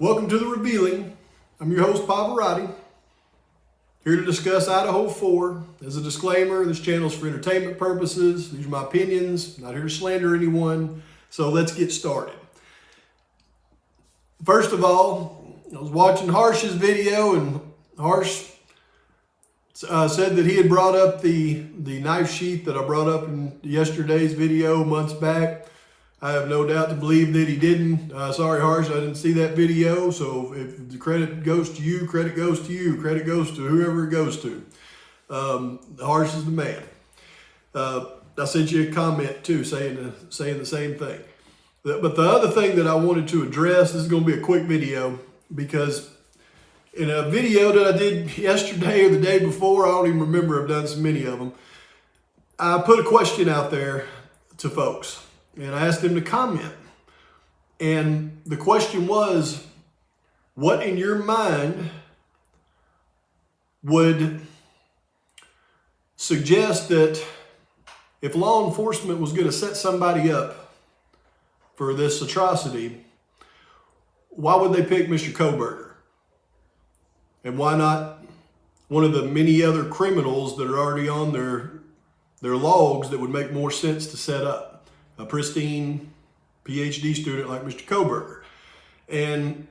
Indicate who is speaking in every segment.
Speaker 1: Welcome to The Revealing. I'm your host, Pavarotti, here to discuss Idaho 4. As a disclaimer, this channel is for entertainment purposes. These are my opinions, not here to slander anyone. So let's get started. First of all, I was watching Harsh's video, and Harsh said that he had brought up the knife sheath that I brought up in yesterday's video months back. I have no doubt to believe that he didn't. Sorry, Harsh, I didn't see that video. So if the credit goes to you, credit goes to you, credit goes to whoever it goes to. Harsh is the man. I sent you a comment too, saying the same thing. But the other thing that I wanted to address, this is going to be a quick video, because in a video that I did yesterday or the day before, I don't even remember, I've done so many of them, I put a question out there to folks. And I asked them to comment. And the question was, what in your mind would suggest that if law enforcement was going to set somebody up for this atrocity, why would they pick Mr. Kohberger? And why not one of the many other criminals that are already on their logs that would make more sense to set up? A pristine PhD student like Mr. Kohberger. And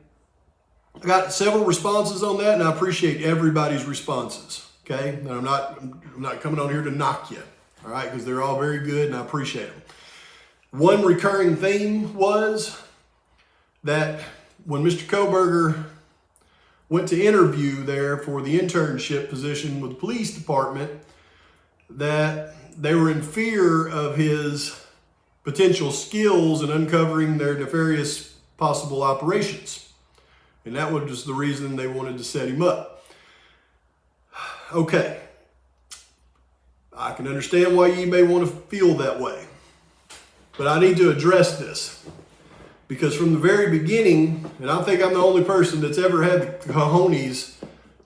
Speaker 1: I got several responses on that, and I appreciate everybody's responses. Okay, and I'm not coming on here to knock you, all right, because they're all very good and I appreciate them. One recurring theme was that when Mr. Kohberger went to interview there for the internship position with the police department, that they were in fear of his potential skills in uncovering their nefarious possible operations. And that was just the reason they wanted to set him up. Okay. I can understand why you may want to feel that way. But I need to address this. Because from the very beginning, and I think I'm the only person that's ever had the cojones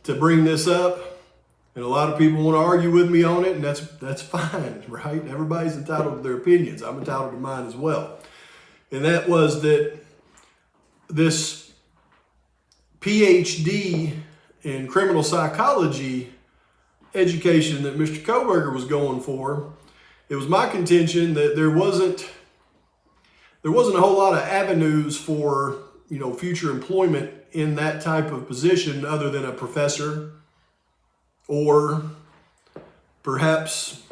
Speaker 1: to bring this up, and a lot of people want to argue with me on it, and that's fine, right? Everybody's entitled to their opinions. I'm entitled to mine as well. And that was that this PhD in criminal psychology education that Mr. Kohberger was going for, it was my contention that there wasn't a whole lot of avenues for, future employment in that type of position other than a professor, or perhaps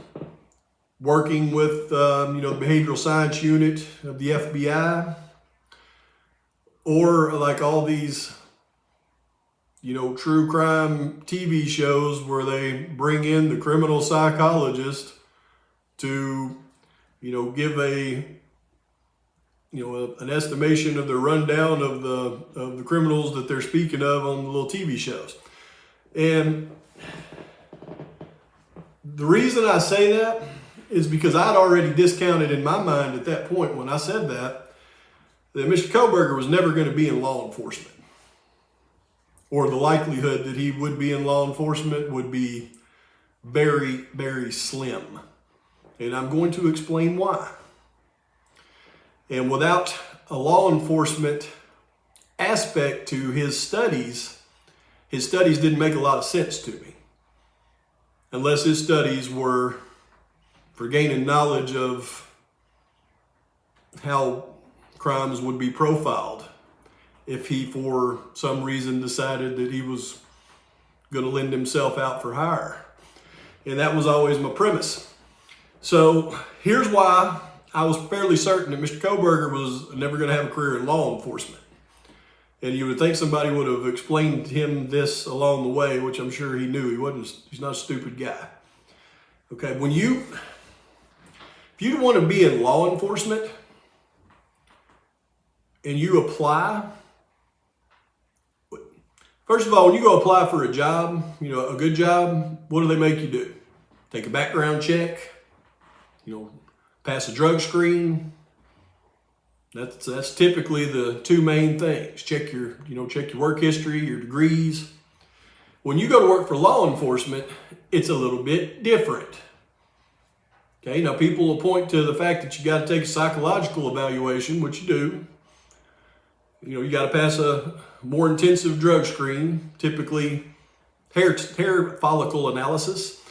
Speaker 1: working with, the behavioral science unit of the FBI, or like all these, true crime TV shows where they bring in the criminal psychologist to, give an estimation of the rundown of the criminals that they're speaking of on the little TV shows. And the reason I say that is because I'd already discounted in my mind at that point when I said that Mr. Kohberger was never going to be in law enforcement. Or the likelihood that he would be in law enforcement would be very, very slim. And I'm going to explain why. And without a law enforcement aspect to his studies didn't make a lot of sense to me. Unless his studies were for gaining knowledge of how crimes would be profiled if he, for some reason, decided that he was going to lend himself out for hire. And that was always my premise. So here's why I was fairly certain that Mr. Kohberger was never going to have a career in law enforcement. And you would think somebody would have explained to him this along the way, which I'm sure he knew. He's not a stupid guy. Okay, if you want to be in law enforcement and you apply, first of all, when you go apply for a job, a good job, what do they make you do? Take a background check, pass a drug screen. That's typically the two main things. Check your work history, your degrees. When you go to work for law enforcement, it's a little bit different. Okay, now people will point to the fact that you got to take a psychological evaluation, which you do. You got to pass a more intensive drug screen, typically hair follicle analysis.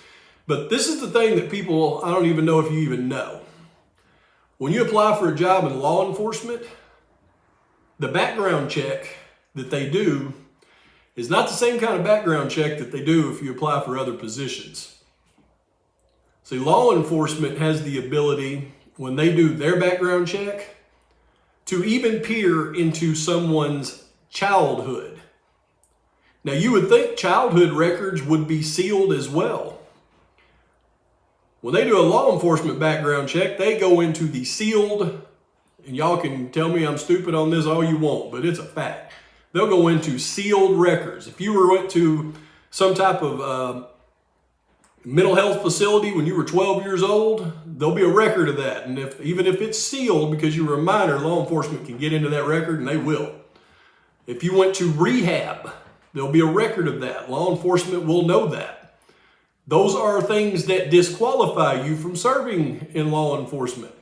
Speaker 1: But this is the thing that people, I don't even know if you even know. When you apply for a job in law enforcement, the background check that they do is not the same kind of background check that they do if you apply for other positions. See, law enforcement has the ability, when they do their background check, to even peer into someone's childhood. Now, you would think childhood records would be sealed as well. When they do a law enforcement background check, they go into the sealed, and y'all can tell me I'm stupid on this all you want, but it's a fact. They'll go into sealed records. If you went to some type of mental health facility when you were 12 years old, there'll be a record of that. And even if it's sealed because you were a minor, law enforcement can get into that record, and they will. If you went to rehab, there'll be a record of that. Law enforcement will know that. Those are things that disqualify you from serving in law enforcement.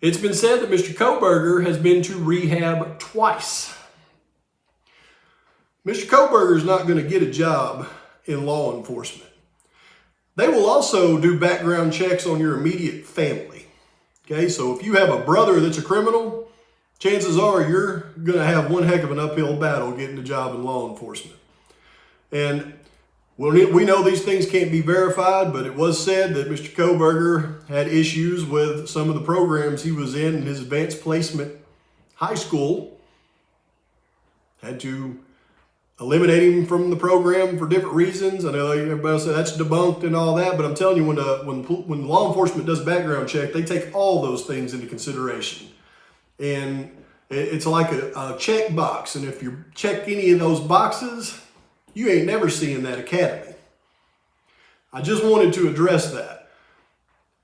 Speaker 1: It's been said that Mr. Kohberger has been to rehab twice. Mr. Kohberger is not going to get a job in law enforcement. They will also do background checks on your immediate family. Okay, so if you have a brother that's a criminal, chances are you're going to have one heck of an uphill battle getting a job in law enforcement. And we know these things can't be verified, but it was said that Mr. Kohberger had issues with some of the programs he was in his advanced placement high school. Had to eliminate him from the program for different reasons. I know everybody said that's debunked and all that, but I'm telling you, when law enforcement does background check, they take all those things into consideration. And it's like a check box. And if you check any of those boxes, you ain't never seeing that academy. I just wanted to address that.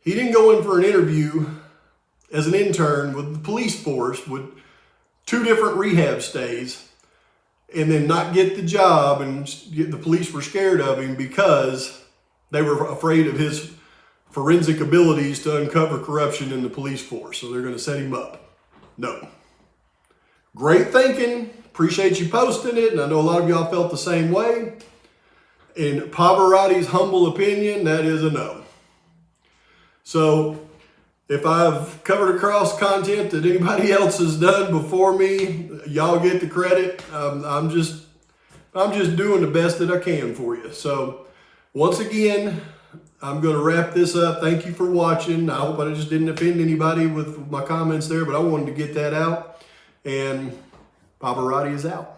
Speaker 1: He didn't go in for an interview as an intern with the police force with 2 different rehab stays and then not get the job, and the police were scared of him because they were afraid of his forensic abilities to uncover corruption in the police force. So they're going to set him up. No. Great thinking. Appreciate you posting it. And I know a lot of y'all felt the same way. In Pavarotti's humble opinion, that is a no. So if I've covered across content that anybody else has done before me, y'all get the credit. I'm just doing the best that I can for you. So once again, I'm going to wrap this up. Thank you for watching. I hope I just didn't offend anybody with my comments there, but I wanted to get that out. And Pavarotti is out.